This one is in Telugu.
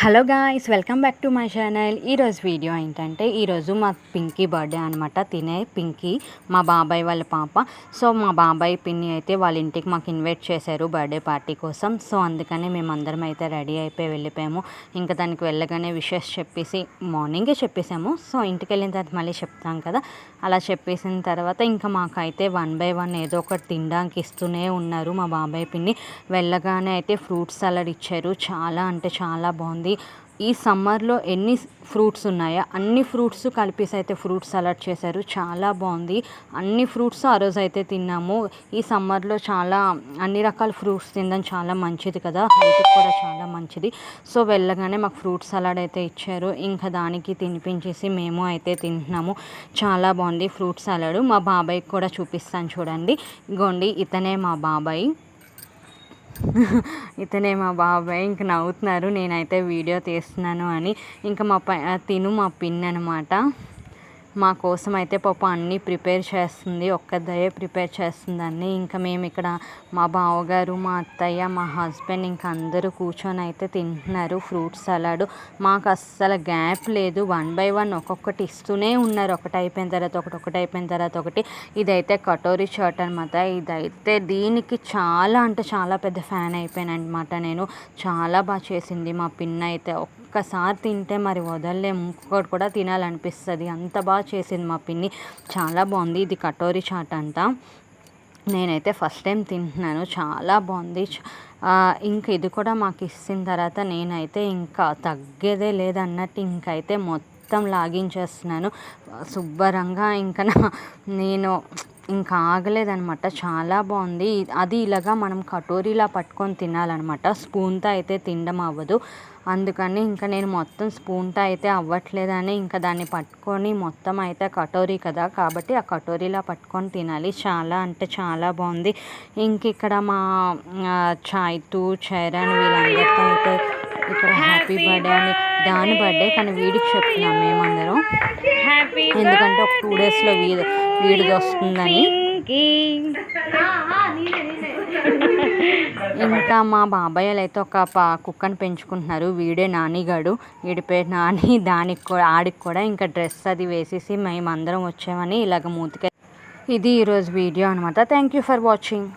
Hello guys, welcome back to my channel. ఈరోజు వీడియో ఏంటంటే ఈరోజు మా పింకీ బర్త్డే అనమాట. తినే పింకీ మా బాబాయ్ వాళ్ళ పాప. సో మా బాబాయ్ పిన్ని అయితే వాళ్ళ ఇంటికి మాకు ఇన్వైట్ చేశారు బర్త్డే పార్టీ కోసం. సో అందుకని మేమందరం అయితే రెడీ అయిపోయి వెళ్ళిపోయాము. ఇంకా దానికి వెళ్ళగానే విషెస్ చెప్పేసి మార్నింగే చెప్పేసాము. సో ఇంటికి వెళ్ళిన తర్వాత మళ్ళీ చెప్తాం కదా, అలా చెప్పేసిన తర్వాత ఇంకా మాకైతే 1 by 1 ఏదో ఒకటి తినడానికి ఇస్తూనే ఉన్నారు మా బాబాయ్ పిన్ని. వెళ్ళగానే అయితే ఫ్రూట్ సలాడ్ ఇచ్చారు. చాలా అంటే చాలా బాగుంది. ఈ సమ్మర్లో ఎన్ని ఫ్రూట్స్ ఉన్నాయో అన్ని ఫ్రూట్స్ కలిపేసి అయితే ఫ్రూట్ సలాడ్ చేశారు. చాలా బాగుంది. అన్ని ఫ్రూట్స్ ఆ రోజు అయితే తిన్నాము. ఈ సమ్మర్లో చాలా అన్ని రకాల ఫ్రూట్స్ తినడం చాలా మంచిది కదా, హెల్త్కి కూడా చాలా మంచిది. సో వెళ్ళగానే మాకు ఫ్రూట్ సలాడ్ అయితే ఇచ్చారు. ఇంకా దానికి తినిపించేసి మేము అయితే తింటున్నాము. చాలా బాగుంది ఫ్రూట్ సలాడ్. మా బాబాయ్కి కూడా చూపిస్తాను చూడండి. ఇగోండి, ఇతనే మా బాబాయ్. ఇంక నవ్వుతున్నారు నేనైతే వీడియో తీస్తున్నాను అని. ఇంకా మా పిన్ అనమాట. మా కోసం అయితే పాప అన్నీ ప్రిపేర్ చేస్తుంది, ఒక్కదే ప్రిపేర్ చేస్తుంది అన్నీ. ఇంకా మేము ఇక్కడ మా బావగారు, మా అత్తయ్య, మా హస్బెండ్ ఇంకా అందరూ కూర్చొని అయితే తింటున్నారు ఫ్రూట్ సలాడ్. మాకు అస్సలు గ్యాప్ లేదు. 1 by 1 ఒక్కొక్కటి ఇస్తూనే ఉన్నారు. ఒకటి అయిపోయిన తర్వాత ఒకటి, ఒకటి అయిపోయిన తర్వాత ఒకటి. ఇదైతే కటోరీ చాట్ అనమాట. ఇదైతే దీనికి చాలా అంటే చాలా పెద్ద ఫ్యాన్ అయిపోయాను అనమాట నేను. చాలా బాగా చేసింది మా పిన్ అయితే. ఒక్కసారి తింటే మరి వదలలేము, ఇంకొకటి కూడా తినాలనిపిస్తుంది. అంత బాగా చేసింది మా పిన్ని. చాలా బాగుంది. ఇది కటోరీ చాట్ అంట. నేనైతే ఫస్ట్ టైం తింటున్నాను. చాలా బాగుంది. ఇంక ఇది కూడా మాకు ఇచ్చిన తర్వాత నేనైతే ఇంకా తగ్గేదే లేదన్నట్టు ఇంకైతే మొత్తం లాగించేస్తున్నాను శుభ్రంగా. ఇంకా నేను ఇంకా ఆగలేదనమాట. చాలా బాగుంది. అది ఇలాగా మనం కటోరీలా పట్టుకొని తినాలన్నమాట. స్పూన్తో అయితే తినడం అవ్వదు. అందుకని ఇంకా నేను మొత్తం స్పూన్తో అయితే అవ్వట్లేదని ఇంకా దాన్ని పట్టుకొని మొత్తం అయితే కటోరీ కదా కాబట్టి ఆ కటోరీలా పట్టుకొని తినాలి. చాలా అంటే చాలా బాగుంది. ఇంక ఇక్కడ మా చాయ్తు, చరణ్ వీళ్ళందరితో అయితే ఇక్కడ హ్యాపీ బర్త్డే అని, దాని బర్త్డే కానీ వీడికి చెప్తున్నాం మేమందరం. ఎందుకంటే ఒక 2 daysలో వీడిది వస్తుందని. ఇంకా మా బాబాయ్ అయితే ఒక కుక్కను పెంచుకుంటున్నారు. వీడే నానిగాడు. వీడి పేరు నాని. ఆడికి కూడా ఇంకా డ్రెస్ అది వేసేసి మేమందరం వచ్చామని ఇలాగ మూతికి. ఇది ఈరోజు వీడియో అనమాట. Thank you for watching.